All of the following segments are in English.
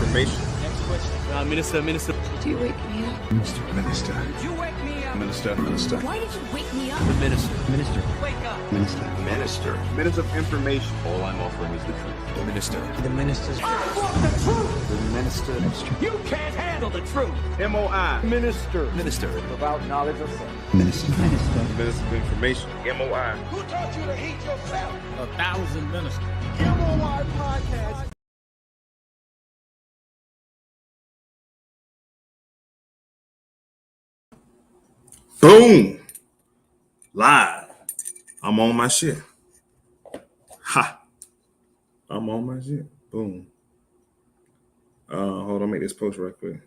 information. Next question. Minister. Did you wake me up? Minister. Did you wake me up? Minister. Why did you wake me up? The minister. Wake up. Minister of information. All I'm offering is the truth. The minister. The minister's. I want the truth. The minister. You can't handle the truth. M.O.I. Minister. Without knowledge of sin. Minister of information. M.O.I. Who taught you to hate yourself? 1,000 ministers. M.O.I. podcast. Boom. Live. I'm on my shit. Ha. I'm on my shit. Boom. Hold on, make this post right quick.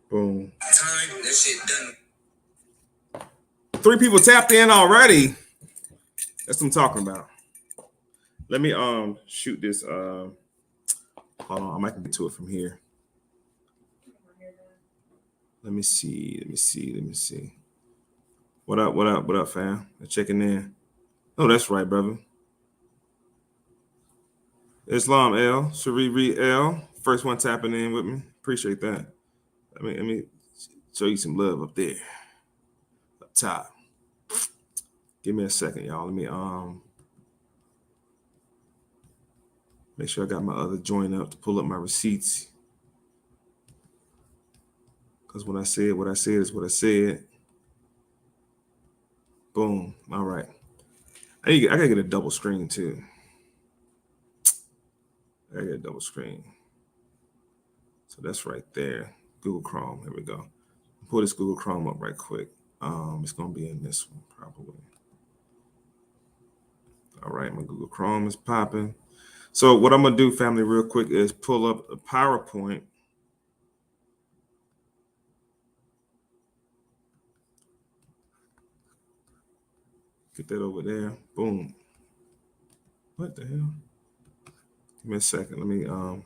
Boom. Time, that shit done. 3 people tapped in already. That's what I'm talking about. Let me shoot this. Hold on, I might get to it from here. Let me see. What up, fam? I'm checking in. Oh, that's right, brother. Islam L, Shariri L, first one tapping in with me. Appreciate that. Let me show you some love up there, up top. Give me a second, y'all. Let me make sure I got my other joint up to pull up my receipts. Because when I said what I said is what I said. Boom. All right. I gotta get a double screen too. I gotta get a double screen. So that's right there. Google Chrome. Here we go. Pull this Google Chrome up right quick. It's gonna be in this one probably. All right, my Google Chrome is popping. So what I'm gonna do, family, real quick, is pull up a PowerPoint. Get that over there. Boom. What the hell? Give me a second. Let me all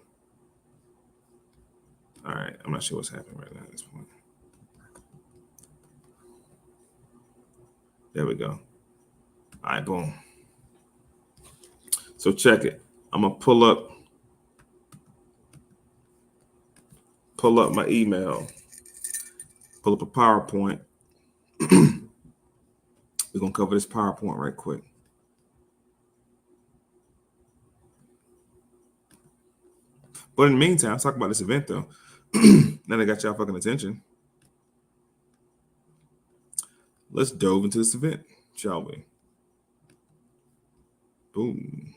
right, I'm not sure what's happening right now at this point. There we go. All right, boom. So check it. I'm gonna pull up my email, pull up a PowerPoint. We're gonna cover this PowerPoint right quick. But in the meantime, let's talk about this event though. Now they got y'all fucking attention. Let's dove into this event, shall we? Boom.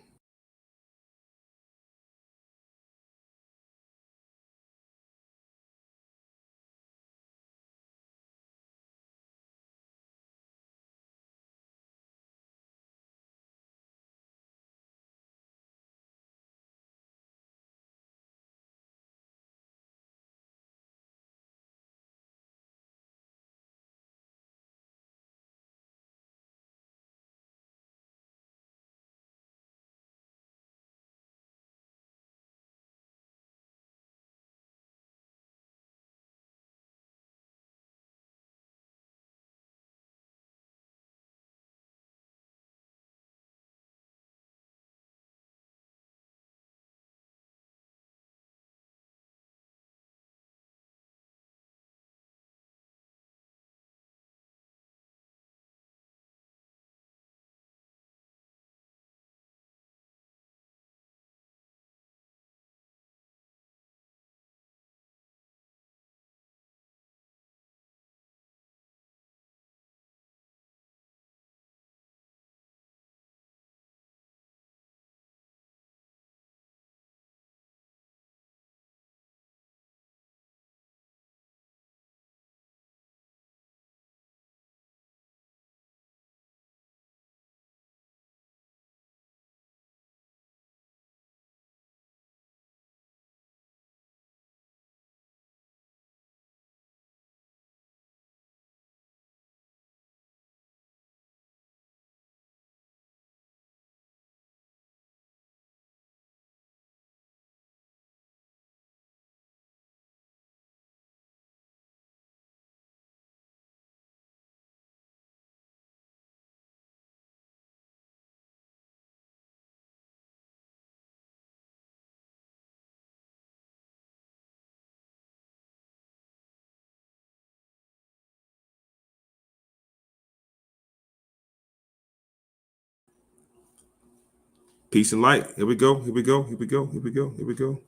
Peace and light. Here we go. Here we go. Here we go. Here we go. Here we go.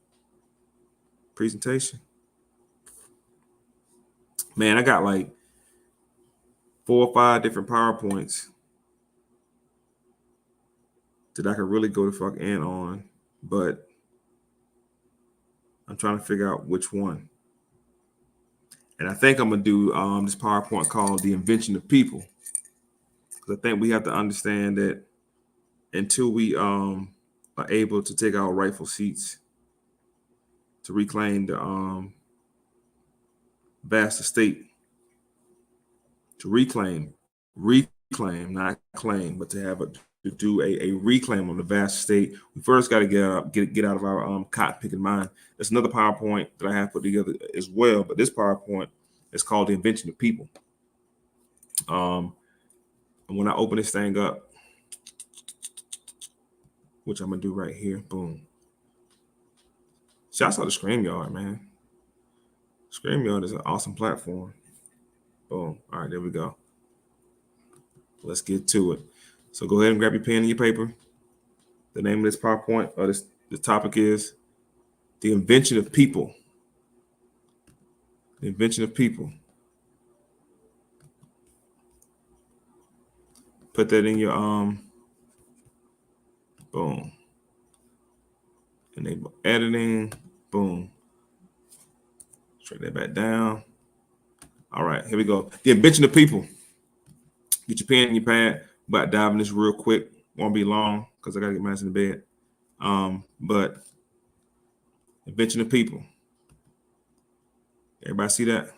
Presentation. Man, I got like 4 or 5 different PowerPoints that I could really go the fuck in on, but I'm trying to figure out which one. And I think I'm gonna do this PowerPoint called "The Invention of People," because I think we have to understand that until we are able to take our rightful seats to reclaim the vast estate, to reclaim, not claim, but to do a reclaim of the vast estate, we first got to get out of our cotton picking mind. There's another PowerPoint that I have put together as well, but this PowerPoint is called "The Invention of People." And when I open this thing up, which I'm gonna do right here, boom. Shouts out to StreamYard, man. StreamYard is an awesome platform. Boom. All right, there we go. Let's get to it. So go ahead and grab your pen and your paper. The name of this PowerPoint, or the topic is "The Invention of People." The invention of people. Put that in your boom. Enable editing. Boom. Straight that back down. All right, here we go. The invention of people. Get your pen and your pad. I'm about to dive in this real quick. Won't be long because I gotta get my ass in the bed. But invention of people. Everybody see that?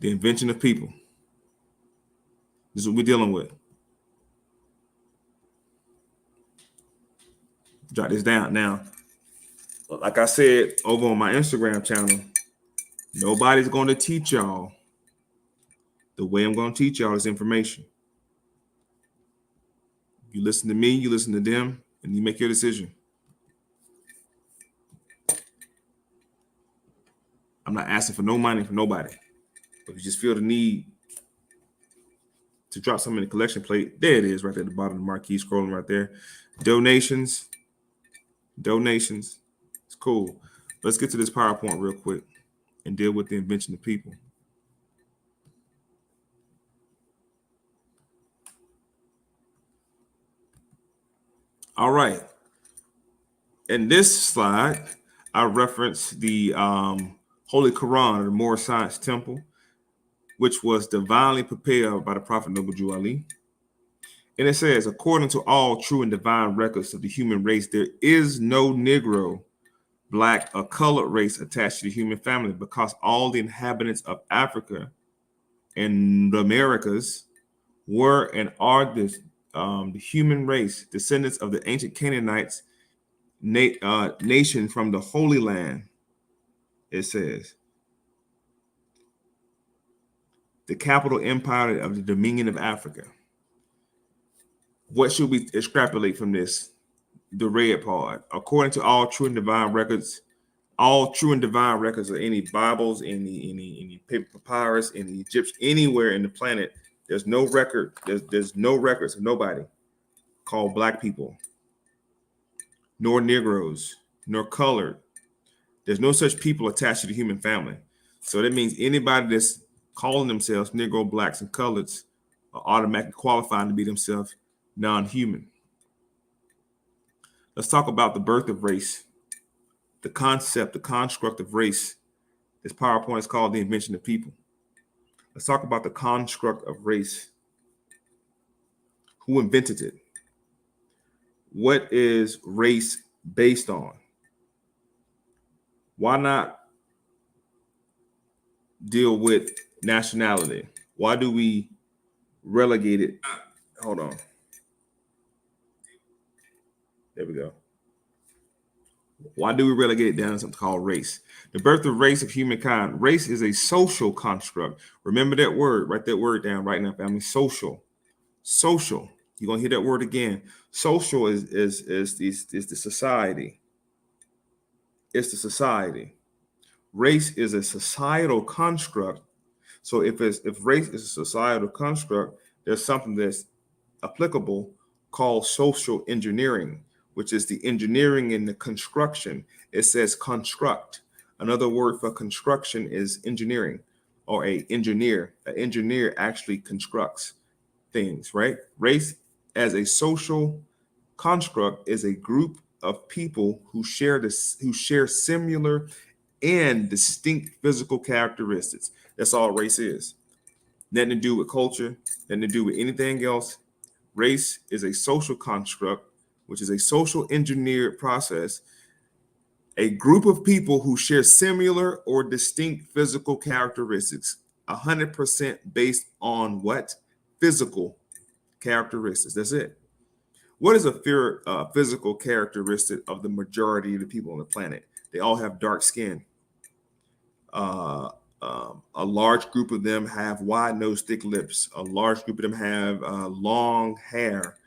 The invention of people. This is what we're dealing with. Jot this down. Now, like I said over on my Instagram channel, nobody's going to teach y'all the way I'm going to teach y'all this information. You listen to me, you listen to them, and you make your decision. I'm not asking for no money from nobody. But if you just feel the need to drop something in the collection plate, there it is right there at the bottom of the marquee, scrolling right there. Donations. It's cool. Let's get to this PowerPoint real quick and deal with the invention of people. All right. In this slide, I reference the Holy Quran, or the M.O.I Science Temple, which was divinely prepared by the Prophet Noble Jew Ali. And it says, according to all true and divine records of the human race, there is no Negro, Black, or colored race attached to the human family, because all the inhabitants of Africa and the Americas were and are the human race, descendants of the ancient Canaanites nation from the Holy Land. It says, the capital empire of the Dominion of Africa. What should we extrapolate from this? The red part. According to all true and divine records of any Bibles, any paper papyrus, any Egyptian, anywhere in the planet, there's no record. There's no records of nobody called Black people, nor Negroes, nor colored. There's no such people attached to the human family. So that means anybody that's calling themselves Negro, Blacks, and coloreds are automatically qualifying to be themselves non-human. Let's talk about the birth of race, the concept, the construct of race. This PowerPoint is called The Invention of People. Let's talk about the construct of race. Who invented it? What is race based on? Why not deal with nationality? Why do we relegate it? Hold on. There we go. Why do we relegate it down to something called race? The birth of race of humankind. Race is a social construct. Remember that word. Write that word down right now, family. Social. Social. You're gonna hear that word again. Social is the society. It's the society. Race is a societal construct. So if race is a societal construct, there's something that's applicable called social engineering, which is the engineering and the construction. It says construct. Another word for construction is engineering, or a engineer. An engineer actually constructs things, right? Race as a social construct is a group of people who share similar and distinct physical characteristics. That's all race is. Nothing to do with culture, nothing to do with anything else. Race is a social construct, which is a social engineered process, a group of people who share similar or distinct physical characteristics, 100% based on what? Physical characteristics. That's it. What is a physical characteristic of the majority of the people on the planet? They all have dark skin. A large group of them have wide nose, thick lips. A large group of them have long hair,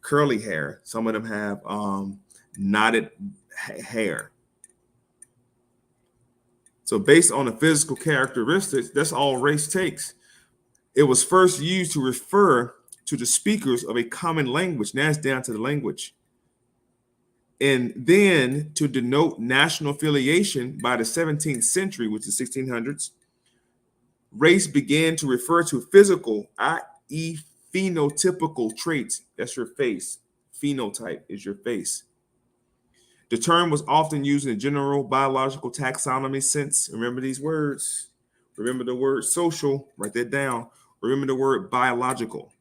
curly hair. Some of them have knotted hair. So based on the physical characteristics, that's all race takes. It was first used to refer to the speakers of a common language. Now it's down to the language. And then to denote national affiliation by the 17th century, which is 1600s, race began to refer to physical, i.e. phenotypical traits. That's your face. Phenotype is your face. The term was often used in a general biological taxonomy sense. Remember these words. Remember the word social. Write that down. Remember the word biological.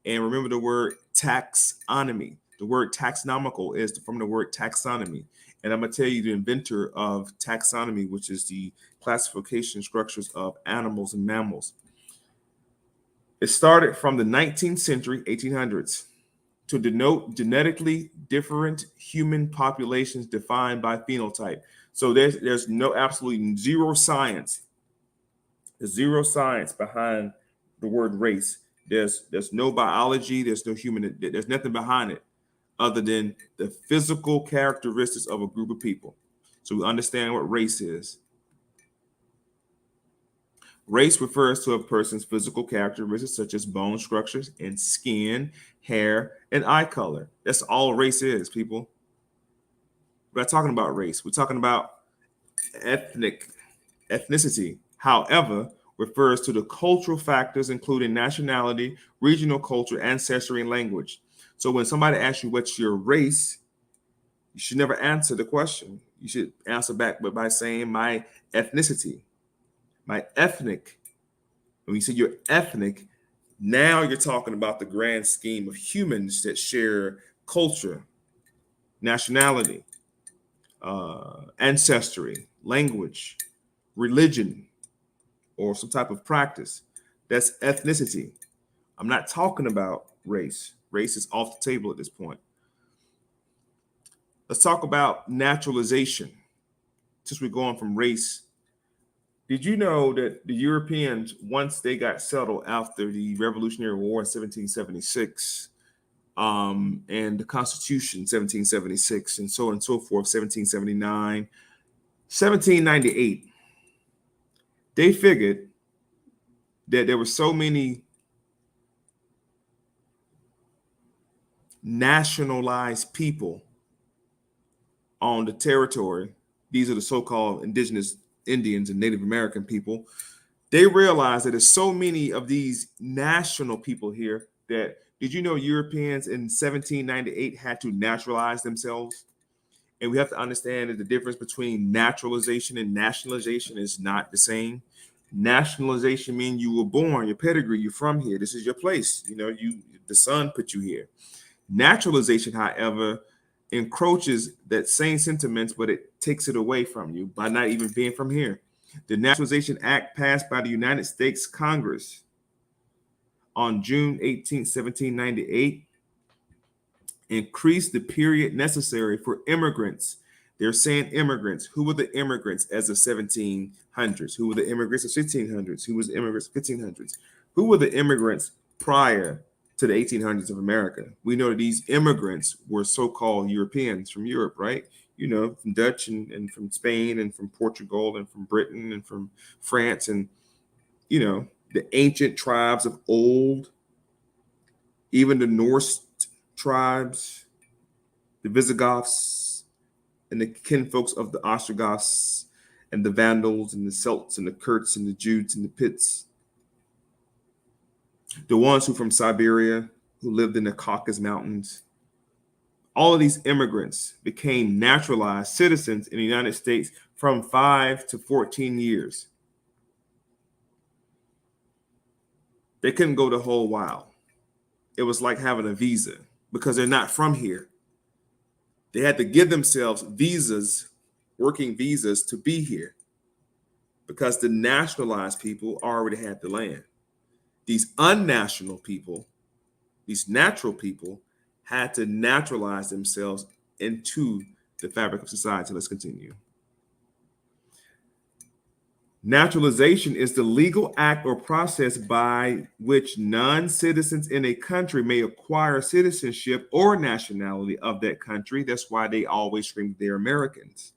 And remember the word taxonomy. The word taxonomical is from the word taxonomy. And I'm going to tell you the inventor of taxonomy, which is the classification structures of animals and mammals. It started from the 19th century, 1800s, to denote genetically different human populations defined by phenotype. So there's no absolutely zero science. There's zero science behind the word race. There's no biology. There's no human. There's nothing behind it other than the physical characteristics of a group of people. So we understand what race is. Race refers to a person's physical characteristics such as bone structures and skin, hair, and eye color. That's all race is, people. We're not talking about race. We're talking about ethnicity. However, refers to the cultural factors including nationality, regional culture, ancestry, and language. So when somebody asks you what's your race, you should never answer the question. You should answer back by saying my ethnicity, my ethnic. When you say you're ethnic, now you're talking about the grand scheme of humans that share culture, nationality, ancestry, language, religion, or some type of practice. That's ethnicity. I'm not talking about race. Race is off the table at this point. Let's talk about naturalization. Since we're going from race, did you know that the Europeans, once they got settled after the Revolutionary War in 1776, and the Constitution 1776, and so on and so forth, 1779, 1798, they figured that there were so many nationalized people on the territory. These are the so-called indigenous Indians and Native American people. They realized that there's so many of these national people here that, did you know Europeans in 1798 had to naturalize themselves? And we have to understand that the difference between naturalization and nationalization is not the same. Nationalization means you were born, your pedigree, you're from here. This is your place. You know, the sun put you here. Naturalization, however, encroaches that same sentiments, but it takes it away from you by not even being from here. The Naturalization Act passed by the United States Congress on June 18, 1798, increased the period necessary for immigrants. They're saying immigrants. Who were the immigrants as of 1700s? Who were the immigrants of 1600s? Who was the immigrants of 1500s? Who were the immigrants prior to the 1800s of America? We know that these immigrants were so-called Europeans from Europe, right? You know, from Dutch and from Spain and from Portugal and from Britain and from France and, you know, the ancient tribes of old. Even the Norse tribes, the Visigoths, and the kinfolks of the Ostrogoths, and the Vandals, and the Celts, and the Kurds, and the Jutes, and the Pits, the ones who from Siberia, who lived in the Caucasus Mountains, all of these immigrants became naturalized citizens in the United States from 5 to 14 years. They couldn't go the whole while. It was like having a visa because they're not from here. They had to give themselves visas, working visas, to be here because the nationalized people already had the land. These unnational people, these natural people, had to naturalize themselves into the fabric of society. Let's continue. Naturalization is the legal act or process by which non-citizens in a country may acquire citizenship or nationality of that country. That's why they always scream they're Americans.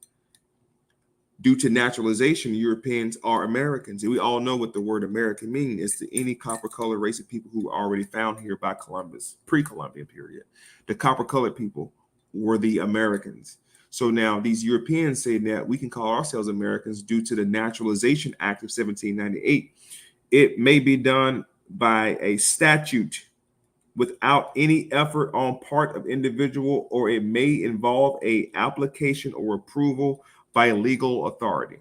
Due to naturalization, Europeans are Americans. And we all know what the word American means. It's to any copper-colored race of people who were already found here by Columbus, pre-Columbian period. The copper-colored people were the Americans. So now these Europeans say that we can call ourselves Americans due to the Naturalization Act of 1798. It may be done by a statute without any effort on part of individual, or it may involve a application or approval by a legal authority.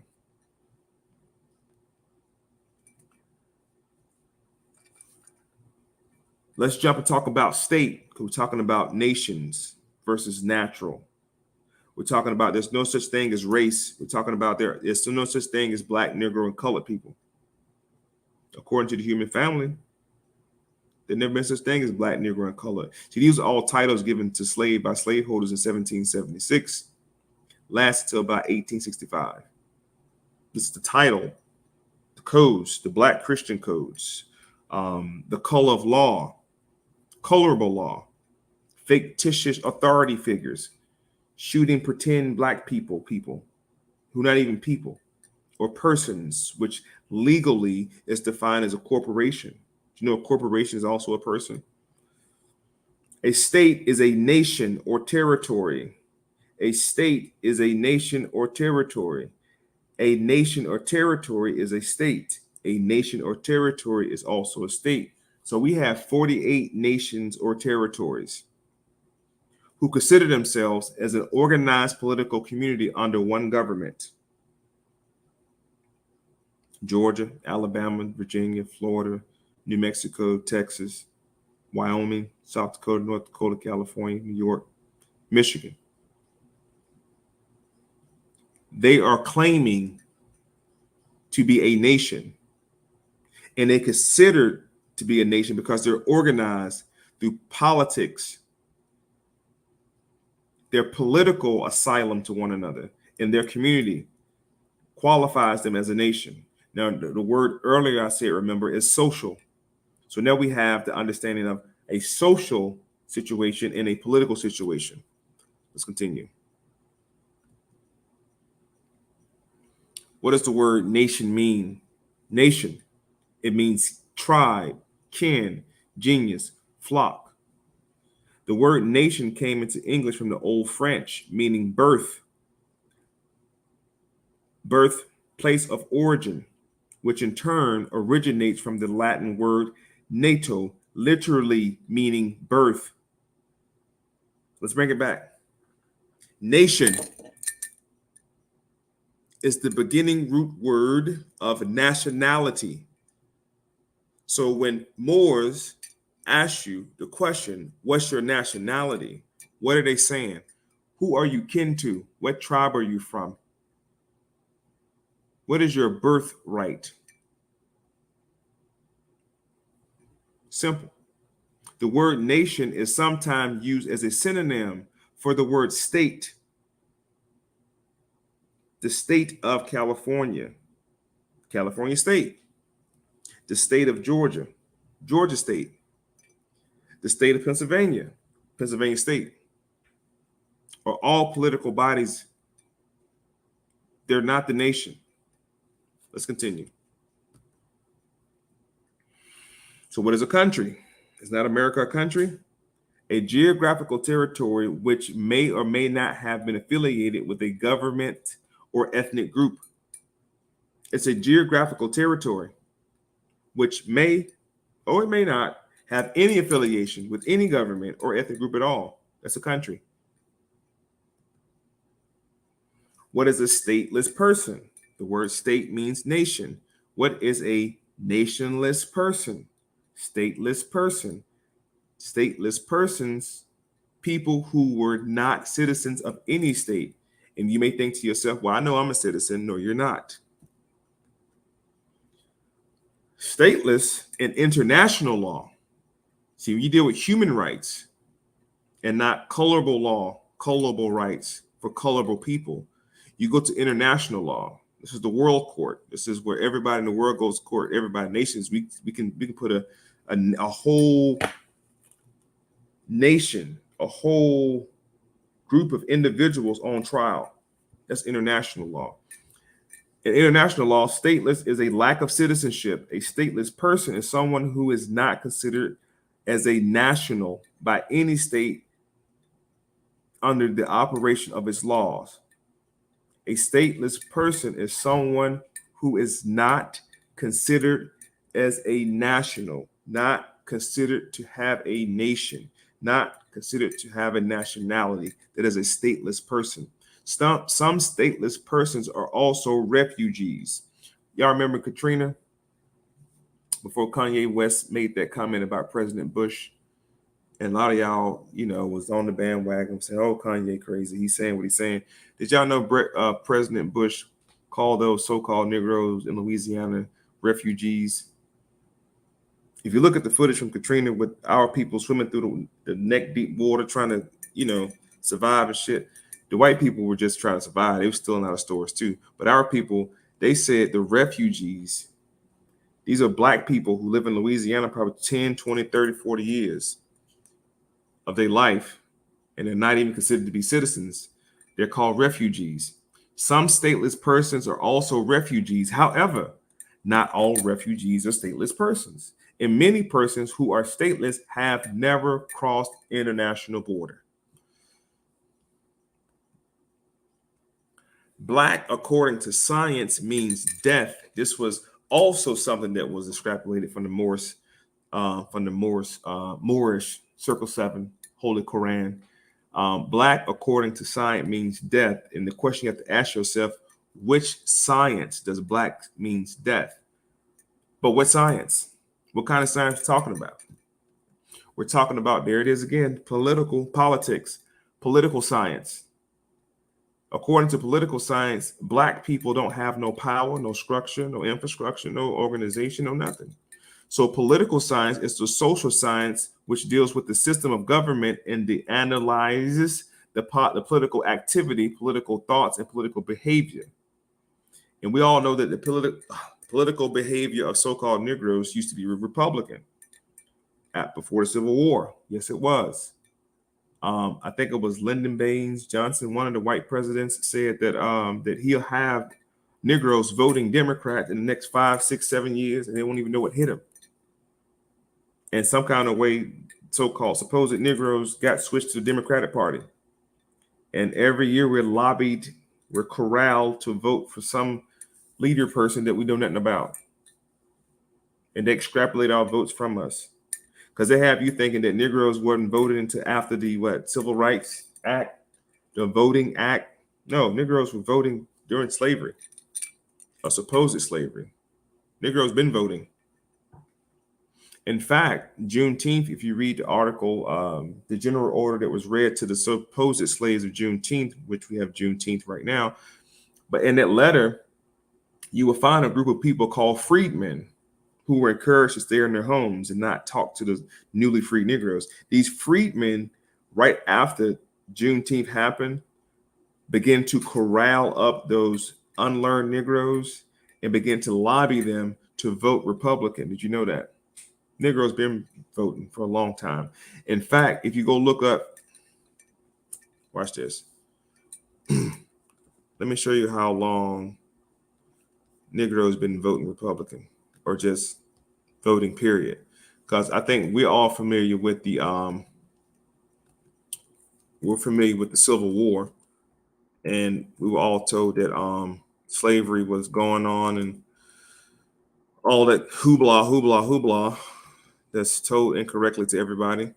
Let's jump and talk about state. We're talking about nations versus natural. We're talking about there's no such thing as race. We're talking about there's no such thing as black, Negro, and colored people. According to the human family, there never been such thing as black, Negro, and colored. See, these are all titles given to by slaveholders in 1776. Lasted till about 1865. This is the title, the codes, the Black Christian codes, the color of law, colorable law, fictitious authority figures, shooting pretend black people who not even people, or persons, which legally is defined as a corporation. You know, a corporation is also a person. A state is a nation or territory. A state is a nation or territory. A nation or territory is a state. A nation or territory is also a state. So we have 48 nations or territories who consider themselves as an organized political community under one government. Georgia, Alabama, Virginia, Florida, New Mexico, Texas, Wyoming, South Dakota, North Dakota, California, New York, Michigan. They are claiming to be a nation, and they considered to be a nation because they're organized through politics. Their political asylum to one another in their community qualifies them as a nation. Now, the word earlier I said, remember, is social. So now we have the understanding of a social situation and a political situation. Let's continue. What does the word nation mean? Nation, it means tribe, kin, genius, flock. The word nation came into English from the Old French, meaning birth, place of origin, which in turn originates from the Latin word nato, literally meaning birth. Let's bring it back. Nation is the beginning root word of nationality. So when Moors ask you the question, what's your nationality? What are they saying? Who are you kin to? What tribe are you from? What is your birthright? Simple. The word nation is sometimes used as a synonym for the word state. The state of California, California state. The state of Georgia, Georgia state. The state of Pennsylvania, Pennsylvania state. Are all political bodies. They're not the nation. Let's continue. So what is a country? Is not America a country? A geographical territory which may or may not have been affiliated with a government or ethnic group. It's a geographical territory which may or it may not have any affiliation with any government or ethnic group at all. That's a country. What is a stateless person? The word state means nation. What is a nationless person? Stateless person. Stateless persons, people who were not citizens of any state. And you may think to yourself, well, I know I'm a citizen. No, you're not. Stateless in international law. See, when you deal with human rights and not colorable law, colorable rights for colorable people, you go to international law. This is the world court. This is where everybody in the world goes to court. Everybody, nations. We can put a whole nation, a whole group of individuals on trial. That's international law. In international law, stateless is a lack of citizenship. A stateless person is someone who is not considered as a national by any state under the operation of its laws. A stateless person is someone who is not considered as a national, not considered to have a nation, not considered to have a nationality. That is a stateless person. Some stateless persons are also refugees. Y'all remember Katrina? Before Kanye West made that comment about President Bush. And a lot of y'all, was on the bandwagon saying, oh, Kanye crazy. He's saying what he's saying. Did y'all know President Bush called those so-called Negroes in Louisiana refugees? If you look at the footage from Katrina with our people swimming through the neck-deep water trying to, survive and shit, the white people were just trying to survive. They were stealing out of stores too. But our people, they said the refugees, these are black people who live in Louisiana probably 10, 20, 30, 40 years of their life, and they're not even considered to be citizens. They're called refugees. Some stateless persons are also refugees. However, not all refugees are stateless persons. And many persons who are stateless have never crossed international border. Black, according to science, means death. This was also something that was extrapolated from the Moorish Circle 7, Holy Quran. Black, according to science, means death. And the question you have to ask yourself, which science does black means death? But what science? What kind of science are we talking about? We're talking about, there it is again, politics, political science. According to political science, black people don't have no power, no structure, no infrastructure, no organization, no nothing. So political science is the social science which deals with the system of government and analyzes the political activity, political thoughts, and political behavior. And we all know that the political behavior of so-called Negroes used to be Republican before the Civil War. Yes, it was. I think it was Lyndon Baines Johnson, one of the white presidents, said that he'll have Negroes voting Democrat in the next 5, 6, 7 years, and they won't even know what hit them. And some kind of way, so-called supposed Negroes got switched to the Democratic Party. And every year we're corralled to vote for some leader person that we know nothing about. And they extrapolate our votes from us. Because they have you thinking that Negroes weren't voted into after the Civil Rights Act, the Voting Act. No, Negroes were voting during slavery, or supposed slavery. Negroes been voting. In fact, Juneteenth, if you read the article, the general order that was read to the supposed slaves of Juneteenth, which we have Juneteenth right now, but in that letter, you will find a group of people called freedmen who were encouraged to stay in their homes and not talk to the newly freed Negroes. These freedmen, right after Juneteenth happened, began to corral up those unlearned Negroes and begin to lobby them to vote Republican. Did you know that? Negroes been voting for a long time. In fact, if you go look up, watch this. Let me show you how long Negroes been voting Republican, or just voting, period. because I think we're all familiar with the Civil War, and we were all told that slavery was going on and all that hoopla that's told incorrectly to everybody.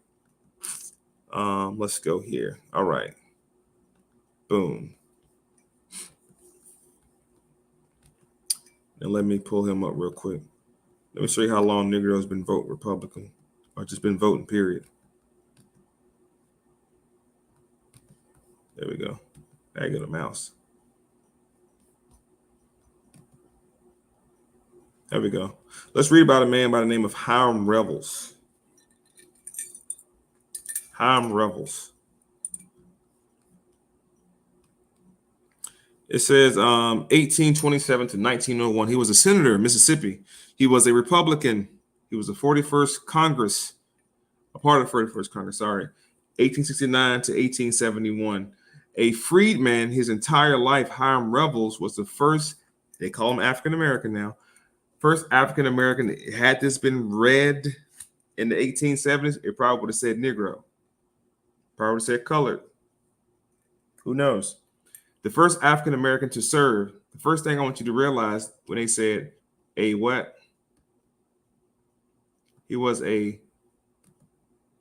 Let's go here. All right. Boom. And let me pull him up real quick. Let me show you how long Negroes been voting Republican, or just been voting, period. There we go. I got a mouse. There we go. Let's read about a man by the name of Hiram Revels. Hiram Revels. It says 1827 to 1901. He was a senator in Mississippi. He was a Republican. He was the 41st Congress, a part of the 41st Congress, 1869 to 1871. A freedman his entire life, Hiram Revels was the first, they call him African-American now, first African-American. Had this been read in the 1870s, it probably would have said Negro. Probably would have said colored. Who knows? The first African-American to serve. The first thing I want you to realize when they said a what? He was a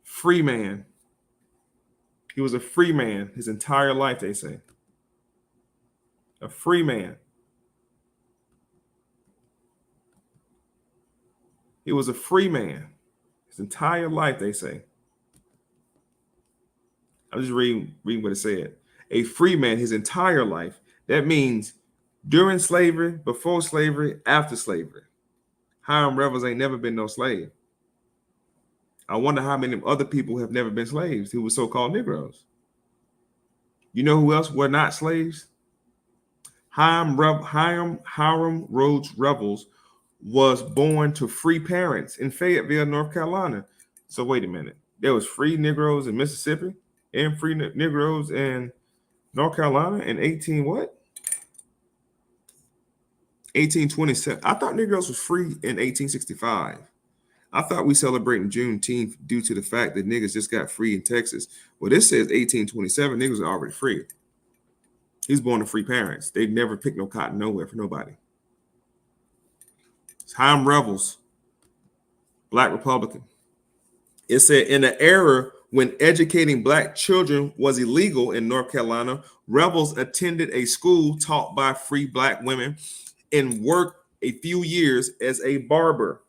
free man. He was a free man his entire life, they say. A free man. He was a free man his entire life, they say. I'm just reading what it said. A free man his entire life. That means during slavery, before slavery, after slavery. Hiram Revels ain't never been no slave. I wonder how many other people have never been slaves who were so-called Negroes. You know who else were not slaves? Hiram Rhodes Revels was born to free parents in Fayetteville, North Carolina. So wait a minute. There was free Negroes in Mississippi and free Negroes in North Carolina in 1827. I thought Negroes was free in 1865. I thought we celebrating Juneteenth due to the fact that niggas just got free in Texas. Well, this says 1827. Niggas are already free. He's born to free parents. They never picked no cotton nowhere for nobody. It's Hiram Revels, Black Republican. It said in an era when educating Black children was illegal in North Carolina, Revels attended a school taught by free Black women and worked a few years as a barber.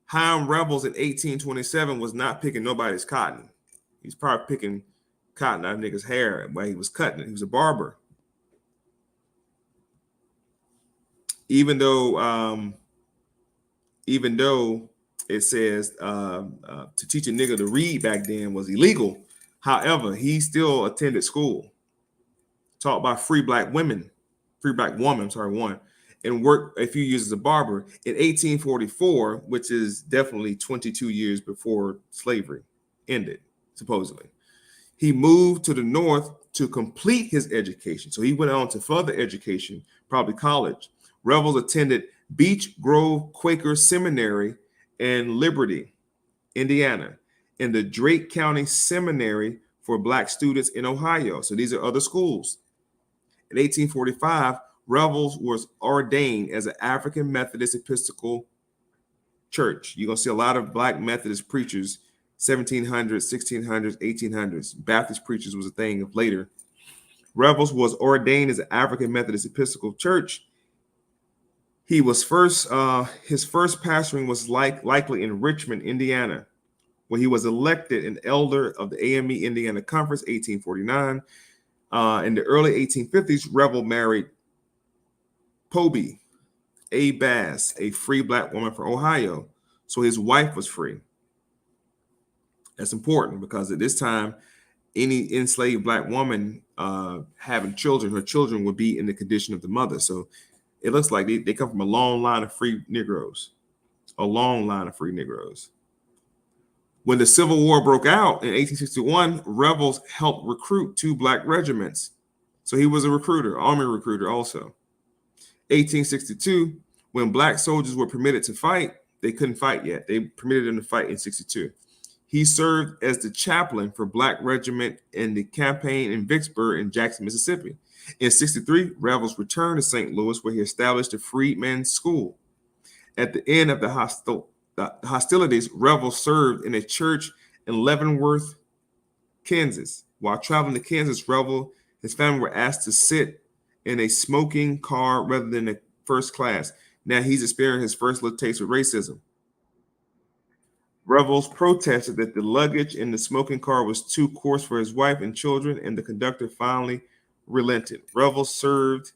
Hiram Revels in 1827 was not picking nobody's cotton. He's probably picking cotton out of niggas' hair while he was cutting it. He was a barber. Even though it says to teach a nigga to read back then was illegal, however, he still attended school taught by free Black woman, and worked a few years as a barber. In 1844, which is definitely 22 years before slavery ended, supposedly, he moved to the North to complete his education. So he went on to further education, probably college. Revels attended Beech Grove Quaker Seminary in Liberty, Indiana, and the Drake County Seminary for Black students in Ohio. So these are other schools. In 1845, Revels was ordained as an African Methodist Episcopal church. You're going to see a lot of Black Methodist preachers, 1700s, 1600s, 1800s. Baptist preachers was a thing of later. Revels was ordained as an African Methodist Episcopal church. He was his first pastoring was likely in Richmond, Indiana, where he was elected an elder of the AME Indiana Conference, 1849. In the early 1850s, Revel married Poby A. Bass, a free Black woman from Ohio. So his wife was free. That's important because at this time, any enslaved Black woman having children, her children would be in the condition of the mother. So it looks like they come from a long line of free Negroes, When the Civil War broke out in 1861, Revels helped recruit 2 Black regiments. So he was a recruiter, army recruiter also. 1862, when Black soldiers were permitted to fight, They couldn't fight yet. They permitted them to fight in 62. He served as the chaplain for Black Regiment in the campaign in Vicksburg and Jackson, Mississippi. In 63, Revels returned to St. Louis, where he established the Freedmen's School. At the end of the hostilities, Revels served in a church in Leavenworth, Kansas. While traveling to Kansas, Revel, his family were asked to sit in a smoking car rather than a first class. Now he's experiencing his first little taste of racism. Revels protested that the luggage in the smoking car was too coarse for his wife and children, and the conductor finally relented. Revels served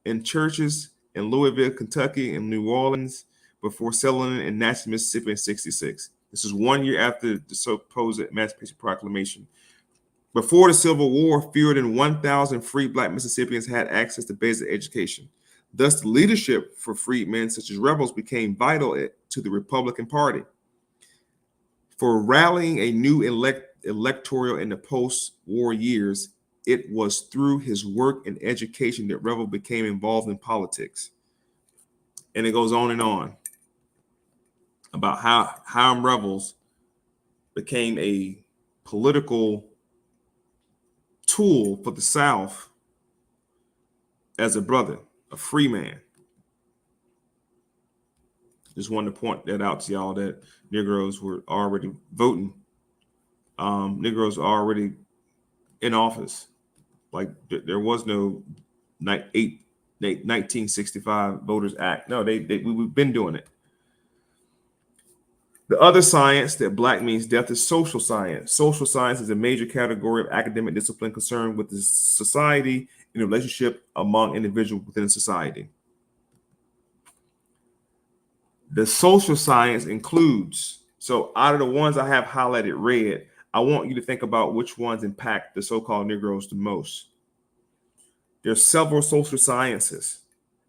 in churches in Louisville, Kentucky, and New Orleans before settling in Natchez, Mississippi in 66. This is 1 year after the supposed Emancipation Proclamation. Before the Civil War, fewer than 1,000 free Black Mississippians had access to basic education. Thus, the leadership for freedmen such as Revels became vital to the Republican Party. For rallying a new electoral in the post-war years, it was through his work in education that Revel became involved in politics. And it goes on about how Hiram Revels became a political tool for the South as a brother, a free man. Just wanted to point that out to y'all that Negroes were already voting. Negroes were already in office. Like there was no 1965 Voters Act. No, we've been doing it. The other science that Black means death is social science. Social science is a major category of academic discipline concerned with the society and the relationship among individuals within society. The social science includes, so out of the ones I have highlighted red, I want you to think about which ones impact the so-called Negroes the most. There's several social sciences.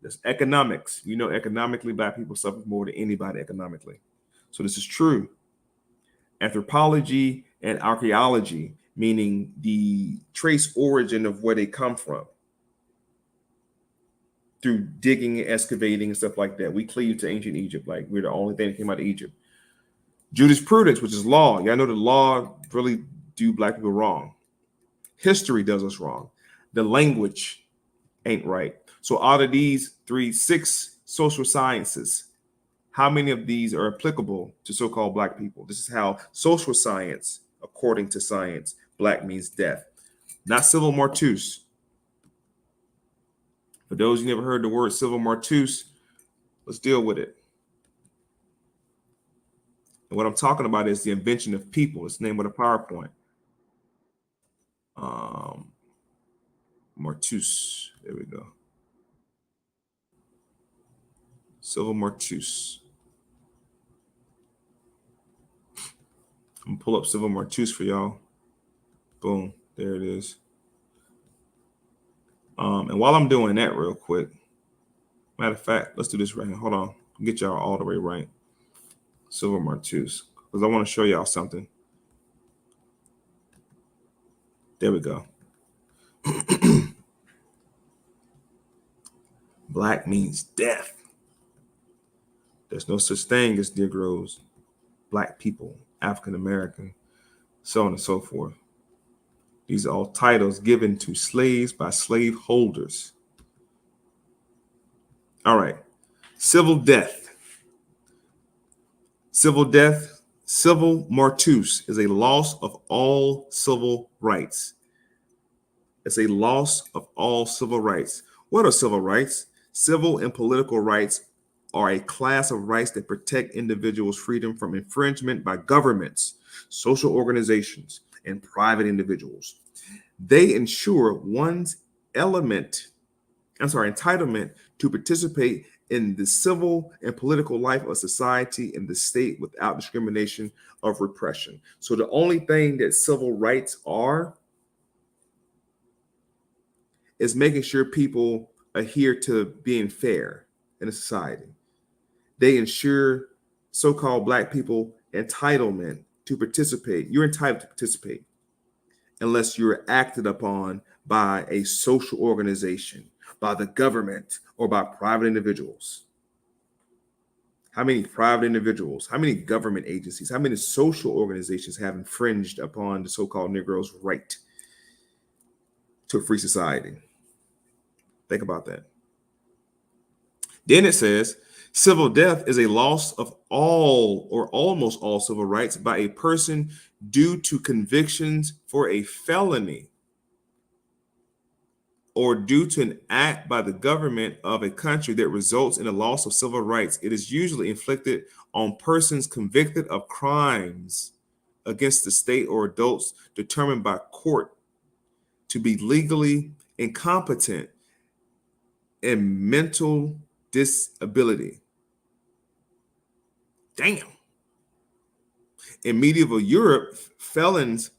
There's economics. You know, economically, Black people suffer more than anybody economically. So this is true. Anthropology and archaeology, meaning the trace origin of where they come from through digging and excavating and stuff like that. We cleave to ancient Egypt, like we're the only thing that came out of Egypt. Jurisprudence, which is law. Y'all know the law really do Black people wrong. History does us wrong. The language ain't right. So out of these 6 social sciences, how many of these are applicable to so-called Black people? This is how social science, according to science, Black means death. Not civil mortuus. For those who never heard the word civil mortuus, let's deal with it. And what I'm talking about is the invention of people. It's the name of the PowerPoint. Mortuus. There we go. Civil mortuus. I'm gonna pull up civil mortuus for y'all. Boom, there it is. And while I'm doing that real quick, matter of fact, let's do this right here. Hold on, get y'all all the way right. Civil mortuus, because I want to show y'all something. There we go. Black means death. There's no such thing as Negroes, Black people, African American, so on and so forth. These are all titles given to slaves by slave holders. All right. Civil death. Civil death, civil mortuus is a loss of all civil rights. It's a loss of all civil rights. What are civil rights? Civil and political rights are a class of rights that protect individuals' freedom from infringement by governments, social organizations, and private individuals. They ensure one's entitlement to participate in the civil and political life of society and the state without discrimination of repression. So the only thing that civil rights are is making sure people adhere to being fair in a society. They ensure so-called Black people entitlement to participate. You're entitled to participate unless you're acted upon by a social organization, by the government, or by private individuals. How many private individuals, how many government agencies, how many social organizations have infringed upon the so-called Negro's right to a free society? Think about that. Then it says, civil death is a loss of all or almost all civil rights by a person due to convictions for a felony or due to an act by the government of a country that results in a loss of civil rights. It is usually inflicted on persons convicted of crimes against the state or adults determined by court to be legally incompetent and mental disability. Damn. In medieval Europe, felons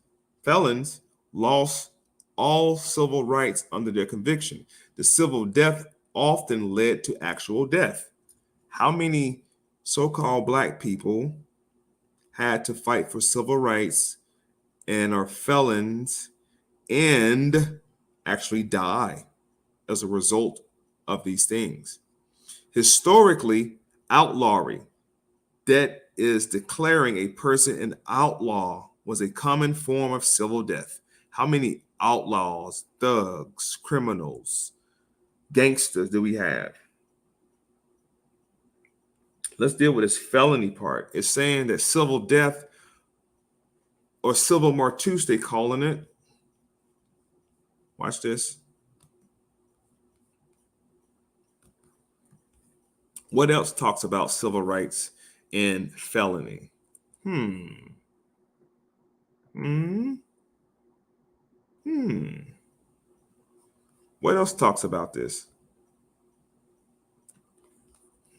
lost all civil rights under their conviction. The civil death often led to actual death. How many so-called black people had to fight for civil rights and are felons and actually die as a result of these things? Historically, outlawry, that is declaring a person an outlaw, was a common form of civil death. How many outlaws, thugs, criminals, gangsters do we have? Let's deal with this felony part. It's saying that civil death, or civil mortuus, they calling it. Watch this. What else talks about civil rights in felony? What else talks about this?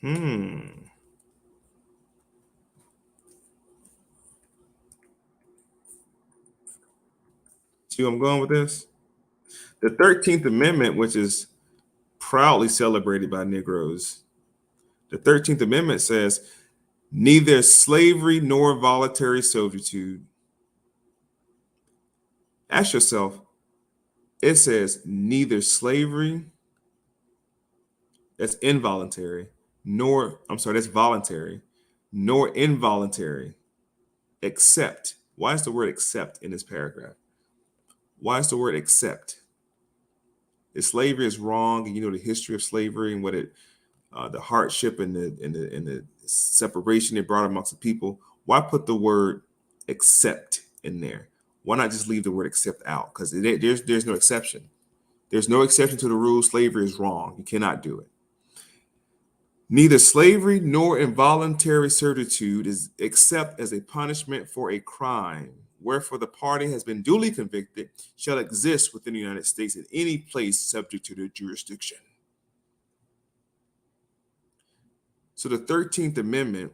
See where I'm going with this? The 13th Amendment, which is proudly celebrated by Negroes, the 13th Amendment says, neither slavery nor voluntary servitude. Ask yourself, it says neither slavery, that's involuntary, that's voluntary, nor involuntary, except. Why is the word except in this paragraph? Why is the word except? If slavery is wrong, and you know the history of slavery and what it, the hardship and the separation it brought amongst the people, why put the word except in there? Why not just leave the word except out? Because there's no exception. There's no exception to the rule. Slavery is wrong. You cannot do it. Neither slavery nor involuntary servitude is except as a punishment for a crime, wherefore the party has been duly convicted, shall exist within the United States in any place subject to their jurisdiction. So the 13th Amendment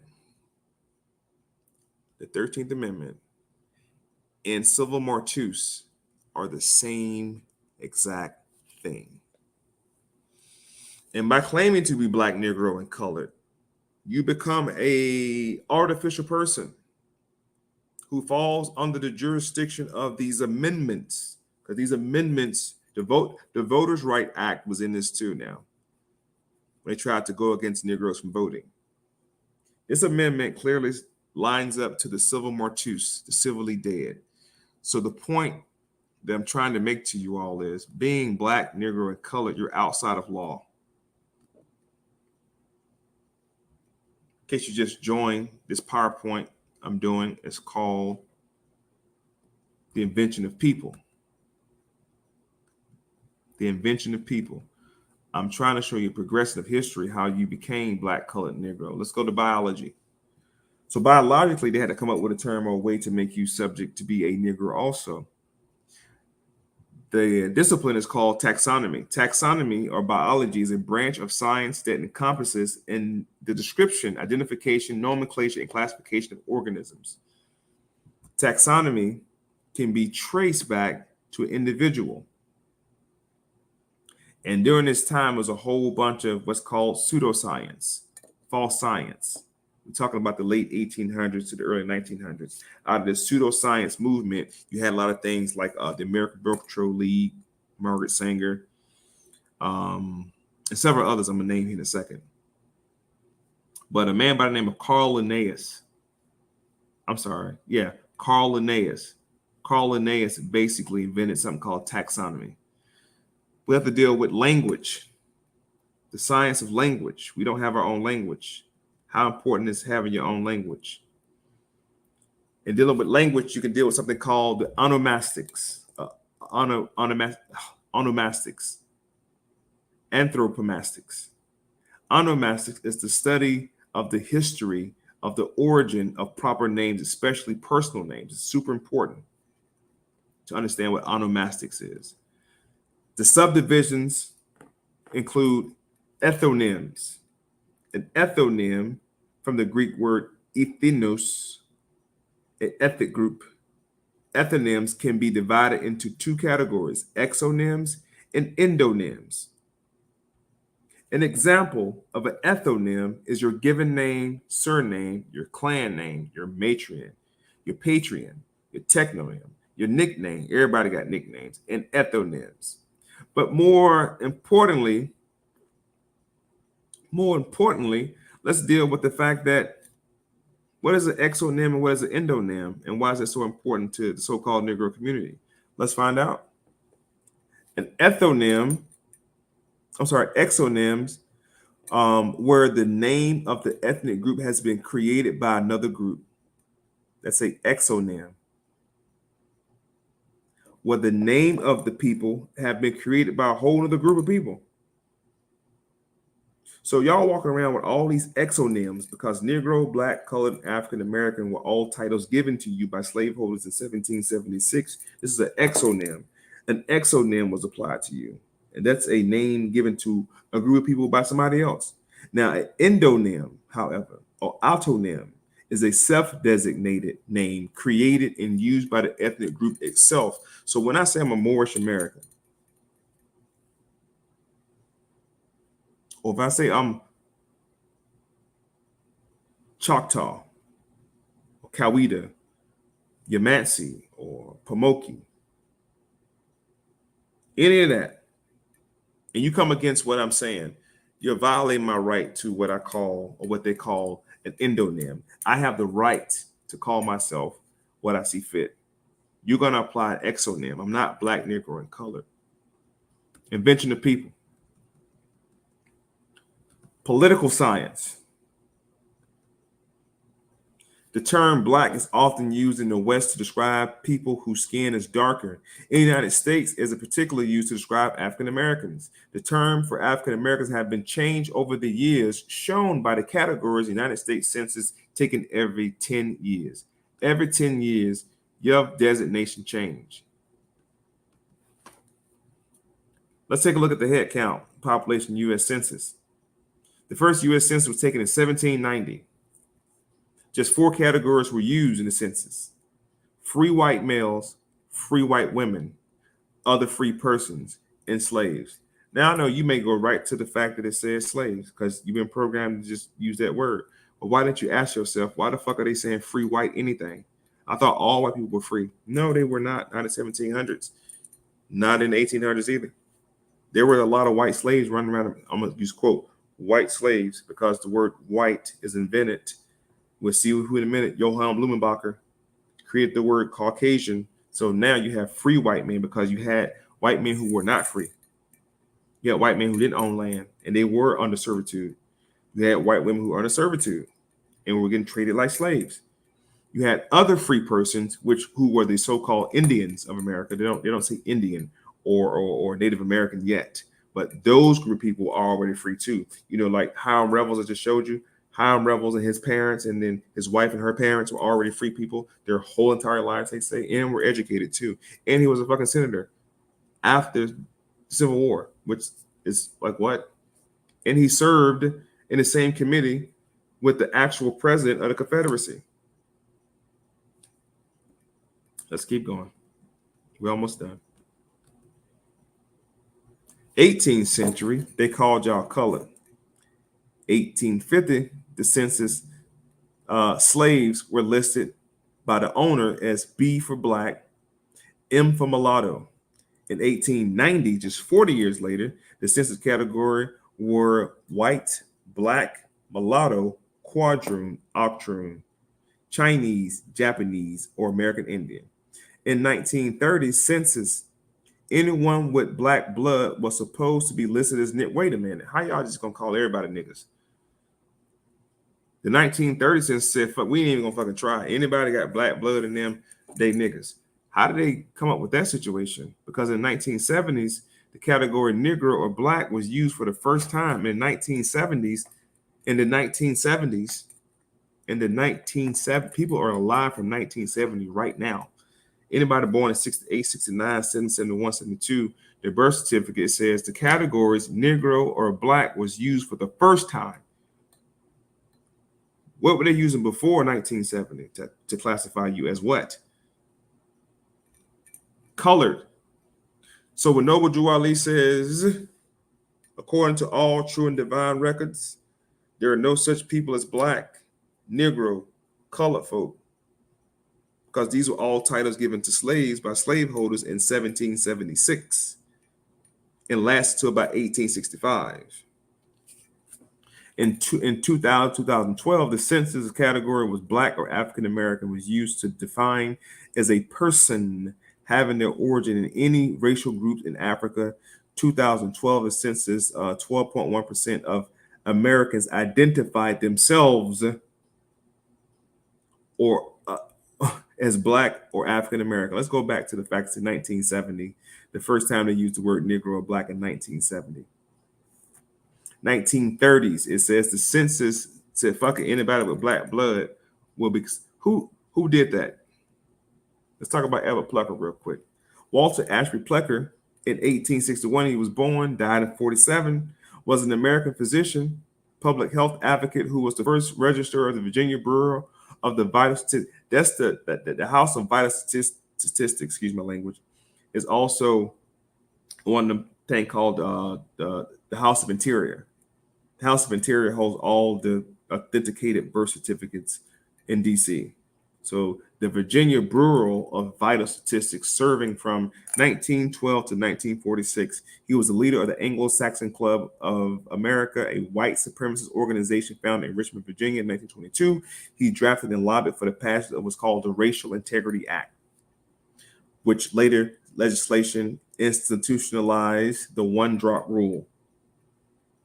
and civil mortuus are the same exact thing. And by claiming to be black, Negro, and colored, you become a artificial person who falls under the jurisdiction of these amendments. Because these amendments, the Voters' Right Act was in this too now. They tried to go against Negroes from voting. This amendment clearly lines up to the civil mortuus, the civilly dead. So the point that I'm trying to make to you all is, being black, Negro, and colored, you're outside of law. In case you just joined, this PowerPoint I'm doing is called The Invention of People. The Invention of People. I'm trying to show you progressive history, how you became black, colored, Negro. Let's go to biology. So biologically, they had to come up with a term or a way to make you subject to be a Negro also. The discipline is called taxonomy. Taxonomy, or biology, is a branch of science that encompasses in the description, identification, nomenclature, and classification of organisms. Taxonomy can be traced back to an individual. And during this time was a whole bunch of what's called pseudoscience, false science. We're talking about the late 1800s to the early 1900s. Out of the pseudoscience movement, you had a lot of things like the American Birth Control League, Margaret Sanger, and several others I'm going to name here in a second. But a man by the name of Carl Linnaeus, Carl Linnaeus. Carl Linnaeus basically invented something called taxonomy. We have to deal with language, the science of language. We don't have our own language. How important is having your own language? In dealing with language, you can deal with something called the onomastics, onomastics, anthropomastics. Onomastics is the study of the history of the origin of proper names, especially personal names. It's super important to understand what onomastics is. The subdivisions include ethonyms. An ethnonym, from the Greek word ethnos, an ethnic group. Ethonyms can be divided into two categories, exonyms and endonyms. An example of an ethnonym is your given name, surname, your clan name, your matrion, your patrion, your technonym, your nickname. Everybody got nicknames and ethonyms. But more importantly, let's deal with the fact that what is an exonym and what is an endonym, and why is it so important to the so-called Negro community? Let's find out. Exonyms, where the name of the ethnic group has been created by another group. That's an exonym. Where the name of the people have been created by a whole other group of people. So y'all walking around with all these exonyms because Negro, Black, Colored, African American were all titles given to you by slaveholders in 1776. This is an exonym. An exonym was applied to you, and that's a name given to a group of people by somebody else. Now, an endonym, however, or autonym, is a self-designated name created and used by the ethnic group itself. So when I say I'm a Moorish American, or if I say I'm Choctaw, or Coweta, Yamasee, or Pamunkey, any of that, and you come against what I'm saying, you're violating my right to what I call, or what they call, an endonym. I have the right to call myself what I see fit. You're going to apply an exonym. I'm not Black, Negro, and colored. Invention of people. Political science. The term Black is often used in the West to describe people whose skin is darker. In the United States, it is particularly used to describe African Americans. The term for African Americans have been changed over the years, shown by the categories the United States Census taken every 10 years. Every 10 years, your designation change. Let's take a look at the head count, population U.S. Census. The first U.S. Census was taken in 1790. Just 4 categories were used in the census: free white males, free white women, other free persons, and slaves. Now I know you may go right to the fact that it says slaves because you've been programmed to just use that word. But why didn't you ask yourself, why the fuck are they saying free white anything? I thought all white people were free. No, they were not. Not in the 1700s. Not in the 1800s either. There were a lot of white slaves running around. I'm going to use quote, white slaves, because the word white is invented. We'll see who in a minute. Johann Blumenbacher created the word Caucasian. So now you have free white men because you had white men who were not free. You had white men who didn't own land and they were under servitude. You had white women who were under servitude and were getting treated like slaves. You had other free persons, who were the so-called Indians of America. They don't say Indian or Native American yet, but those group of people are already free too. You know, like Hiram Revels I just showed you. Hiram Revels and his parents, and then his wife and her parents were already free people their whole entire lives, they say, and were educated too. And he was a fucking senator after the Civil War, which is like what? And he served in the same committee with the actual president of the Confederacy. Let's keep going. We're almost done. 18th century, they called y'all colored. 1850, the census, slaves were listed by the owner as B for Black, M for mulatto. In 1890, just 40 years later, the census category were white, Black, mulatto, Quadroon, Octroon, Chinese, Japanese, or American Indian. In 1930 census, anyone with black blood was supposed to be listed as wait a minute, how y'all just gonna call everybody niggas? The 1930 census said, fuck, we ain't even gonna fucking try. Anybody got black blood in them, they niggas. How did they come up with that situation? Because in the 1970s, the category Negro or black was used for the first time in 1970s. In the 1970s, people are alive from 1970 right now. Anybody born in 68, 69, 70, 71, 72, their birth certificate says the categories Negro or black was used for the first time. What were they using before 1970 to classify you as what? Colored. So when Noble Drew Ali says, according to all true and divine records, there are no such people as black, Negro, colored folk, because these were all titles given to slaves by slaveholders in 1776 and lasted till about 1865. In 2012, the census category was black or African American was used to define as a person having their origin in any racial groups in Africa. 2012, the census, 12.1% of Americans identified themselves or as black or African American. Let's go back to the facts in 1970. The first time they used the word Negro or black in 1970. 1930s, it says the census said, fuck it, anybody with black blood will be. Who did that? Let's talk about Albert Plucker real quick. Walter Ashby Plucker, in 1861, he was born, died in 47, was an American physician, public health advocate who was the first registrar of the Virginia Bureau of the Vital Statistics. That's the House of Vital Statistics, excuse my language, is also one of the thing called the House of Interior. The House of Interior holds all the authenticated birth certificates in DC. So the Virginia Bureau of Vital Statistics, serving from 1912 to 1946, he was the leader of the Anglo-Saxon Club of America, a white supremacist organization founded in Richmond, Virginia in 1922. He drafted and lobbied for the passage of what's called the Racial Integrity Act, which later legislation institutionalized the one-drop rule.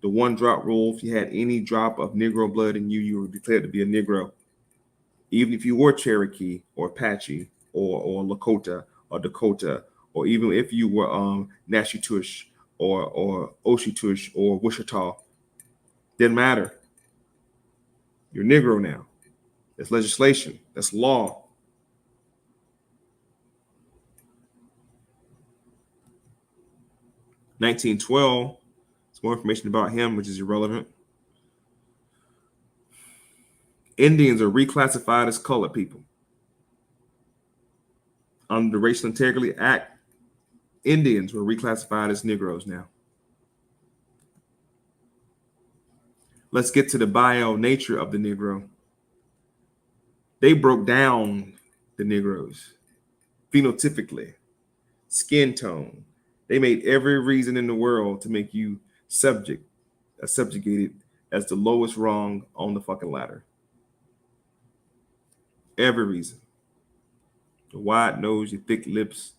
The one-drop rule, if you had any drop of Negro blood in you, you were declared to be a Negro. Even if you were Cherokee or Apache or Lakota or Dakota, or even if you were Nashitush or Oshitush or Wichita, didn't matter. You're Negro now. That's legislation. That's law. (1912). Some more information about him, which is irrelevant. Indians are reclassified as colored people. Under the Racial Integrity Act, Indians were reclassified as Negroes now. Let's get to the bio nature of the Negro. They broke down the Negroes phenotypically, skin tone. They made every reason in the world to make you subjugated as the lowest rung on the fucking ladder. Every reason. The wide nose, your thick lips.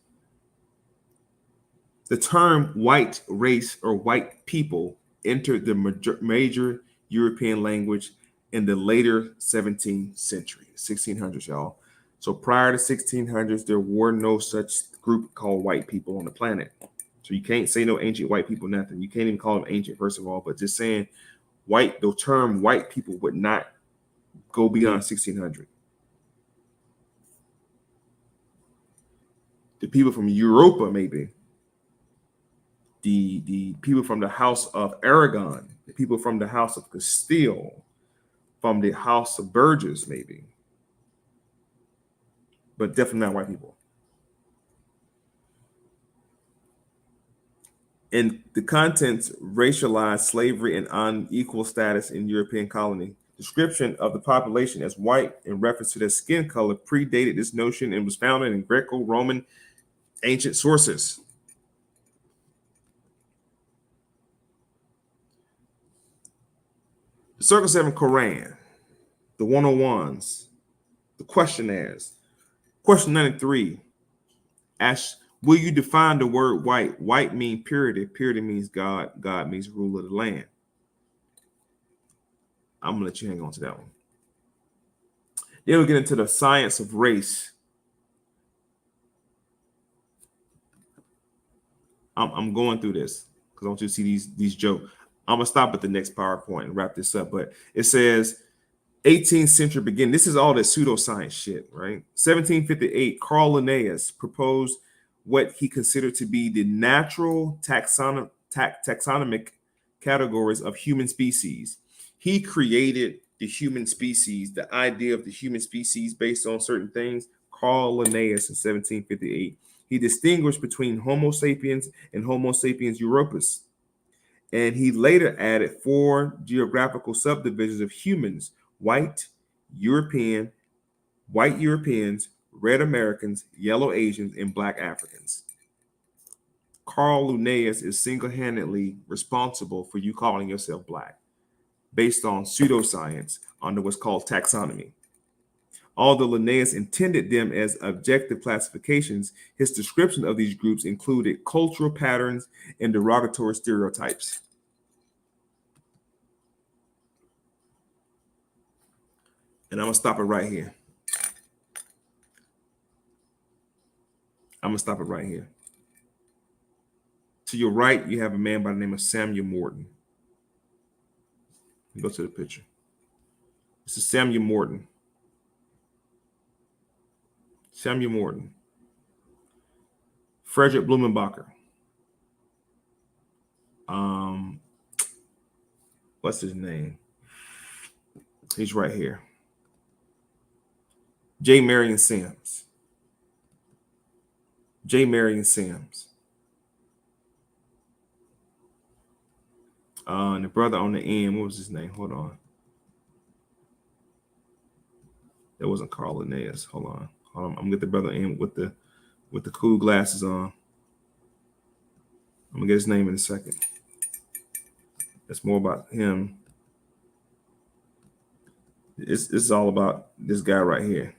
The term white race or white people entered the major European language in the later 17th century, 1600s, y'all. So prior to 1600s, there were no such group called white people on the planet. So you can't say no ancient white people, nothing. You can't even call them ancient, first of all, but just saying white, the term white people would not go beyond 1600. The people from Europa, maybe. The people from the House of Aragon, the people from the House of Castile, from the House of Burgess, maybe. But definitely not white people. And the contents racialized slavery and unequal status in European colony. Description of the population as white in reference to their skin color predated this notion and was founded in Greco-Roman ancient sources. The Circle 7 Quran. the 101s, the questionnaires. Question 93. Ask, will you define the word white? White means purity. Purity means God. God means rule of the land. I'm going to let you hang on to that one. Then we'll get into the science of race. I'm going through this because I want you to see these jokes. I'm going to stop at the next PowerPoint and wrap this up. But it says 18th century beginning. This is all that pseudoscience shit, right? 1758, Carl Linnaeus proposed what he considered to be the natural taxonomic categories of human species. He created the human species, the idea of the human species based on certain things. Carl Linnaeus in 1758. He distinguished between Homo sapiens and Homo sapiens europus. And he later added 4 geographical subdivisions of humans: white Europeans, red Americans, yellow Asians, and black Africans. Carl Linnaeus is single-handedly responsible for you calling yourself black, based on pseudoscience under what's called taxonomy. Although Linnaeus intended them as objective classifications, his description of these groups included cultural patterns and derogatory stereotypes. And I'm going to stop it right here. To your right, you have a man by the name of Samuel Morton. Go to the picture. This is Samuel Morton. Frederick Blumenbacher. What's his name? He's right here. J. Marion Sims. And the brother on the end, what was his name? Hold on. It wasn't Carl Linnaeus. Hold on. I'm gonna get the brother in with the cool glasses on. I'm gonna get his name in a second. It's more about him. It's all about this guy right here.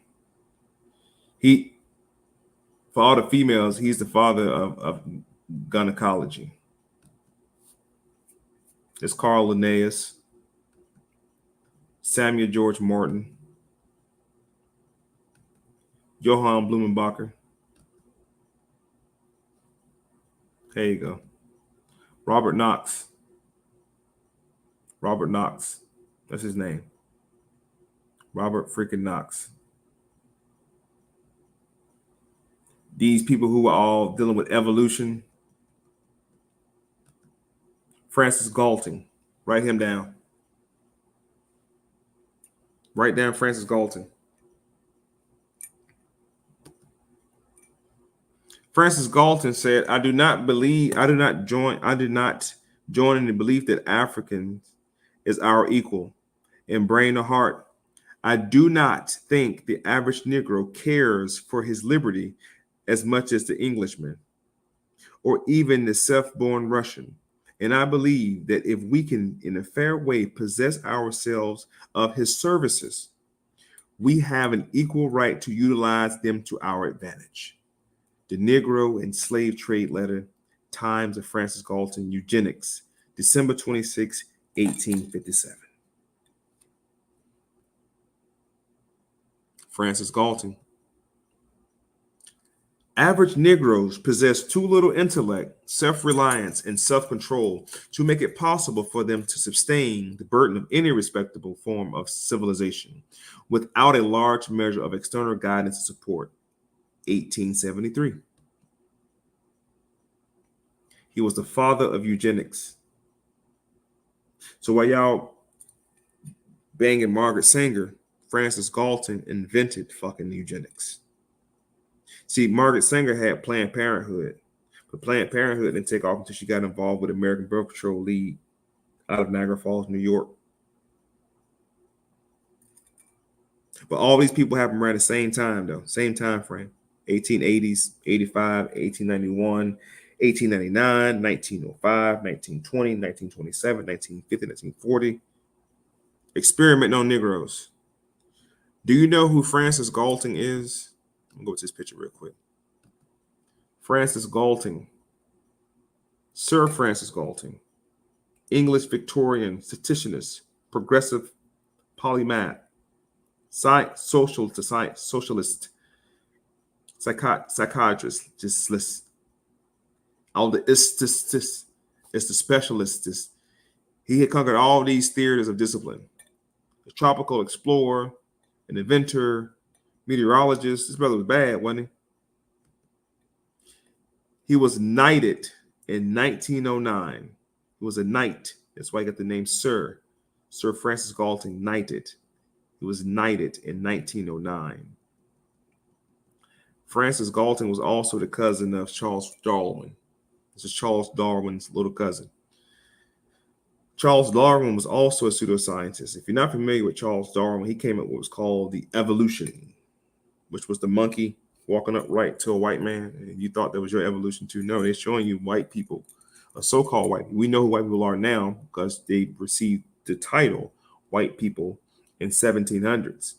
For all the females, he's the father of gynecology. It's Carl Linnaeus, Samuel George Morton, Johann Blumenbacher. There you go. Robert Knox. That's his name. Robert freaking Knox. These people who are all dealing with evolution. Francis Galton. Write him down. Write down Francis Galton. Francis Galton said, I do not join in the belief that Africans is our equal in brain or heart. I do not think the average Negro cares for his liberty as much as the Englishman or even the self-born Russian. And I believe that if we can, in a fair way, possess ourselves of his services, we have an equal right to utilize them to our advantage. The Negro and Slave Trade Letter, Times of Francis Galton, Eugenics, December 26, 1857. Francis Galton. Average Negroes possess too little intellect, self-reliance, and self-control to make it possible for them to sustain the burden of any respectable form of civilization without a large measure of external guidance and support. 1873. He was the father of eugenics. So while y'all banging Margaret Sanger, Francis Galton invented fucking eugenics. See, Margaret Sanger had Planned Parenthood, but Planned Parenthood didn't take off until she got involved with American Birth Control League out of Niagara Falls, New York. But all these people happened around the same time, though, same time frame. 1880s, 85, 1891, 1899, 1905, 1920, 1927, 1950, 1940. Experimenting on Negroes. Do you know who Francis Galton is? I'm going to go to this picture real quick. Francis Galton, Sir Francis Galton, English Victorian statistician, progressive polymath, socialist, psychiatrist, just all the is the specialist. He had conquered all these theaters of discipline. A tropical explorer, an inventor, meteorologist. His brother was bad, wasn't he? He was knighted in 1909. He was a knight. That's why he got the name Sir. Sir Francis Galton, knighted. He was knighted in 1909. Francis Galton was also the cousin of Charles Darwin. This is Charles Darwin's little cousin. Charles Darwin was also a pseudoscientist. If you're not familiar with Charles Darwin, he came up with what was called the evolution, which was the monkey walking upright to a white man, and you thought that was your evolution too. No, they're showing you white people, so-called white people. We know who white people are now because they received the title white people in 1700s.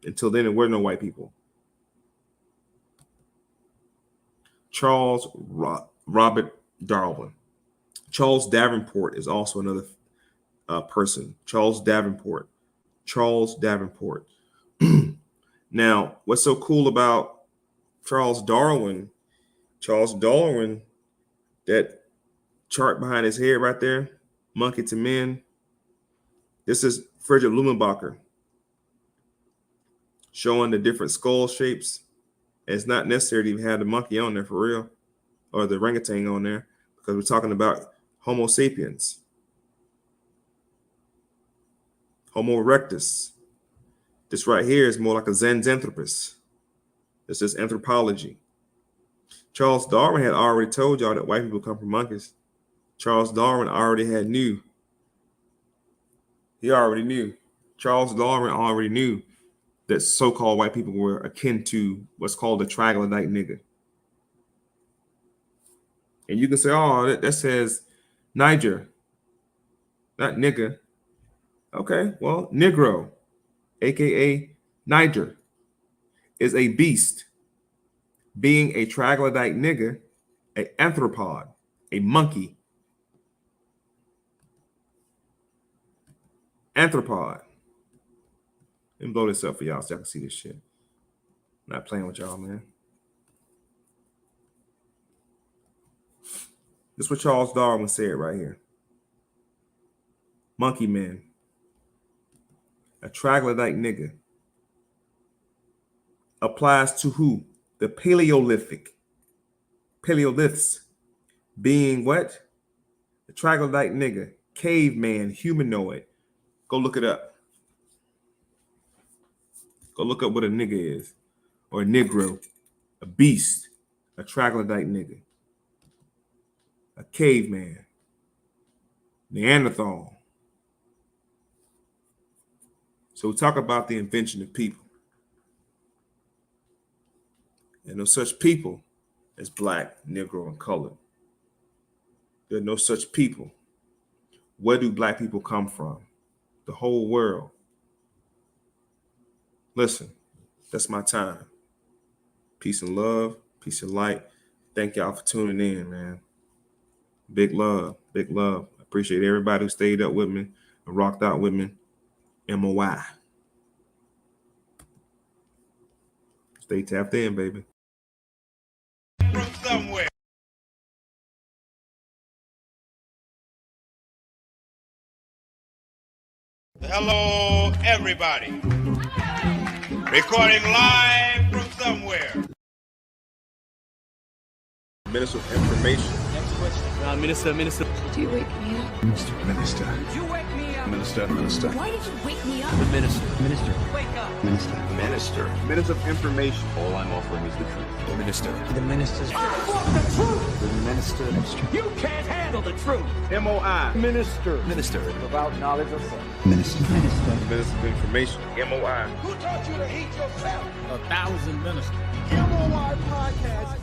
Until then, there were no white people. Charles Robert Darwin. Charles Davenport is also another person. Charles Davenport. Now, what's so cool about Charles Darwin, that chart behind his head right there, monkey to men. This is Friedrich Blumenbacher showing the different skull shapes. And it's not necessary to even have the monkey on there for real, or the orangutan on there, because we're talking about Homo sapiens, Homo erectus. This right here is more like a Zenanthropus. This is anthropology. Charles Darwin had already told y'all that white people come from monkeys. Charles Darwin knew. Charles Darwin already knew that so-called white people were akin to what's called the troglodyte nigger. And you can say, oh, that says Niger, not nigger. Okay, well, Negro, aka Niger, is a beast, being a troglodyte nigger, an anthropod, a monkey. Anthropod. Let me blow this up for y'all so I can see this shit. Not playing with y'all, man. This is what Charles Darwin said right here. Monkey man. A troglodyte nigger. Applies to who? The Paleolithic. Paleoliths being what? The troglodyte nigger. Caveman, humanoid. Go look it up. Go look up what a nigger is. Or a negro. A beast. A troglodyte nigger. A caveman. Neanderthal. So we talk about the invention of people. There are no such people as black, Negro, and colored. There are no such people. Where do black people come from? The whole world. Listen, that's my time. Peace and love, peace and light. Thank y'all for tuning in, man. Big love, big love. I appreciate everybody who stayed up with me and rocked out with me. M.O.I. Stay tapped in, baby. From somewhere. Hello, everybody. Recording live from somewhere. Minister of Information. Minister. Did you wake me up? Minister. Did you wake me up? Minister. Why did you wake me up? The minister. Wake up. Minister. Minister of Information. All I'm offering is the truth. The minister. I want the truth. The minister. You can't handle the truth. M.O.I. Minister. Without knowledge of self. Minister. Minister of Information. M.O.I. Who taught you to hate yourself? 1,000 ministers. MOI podcast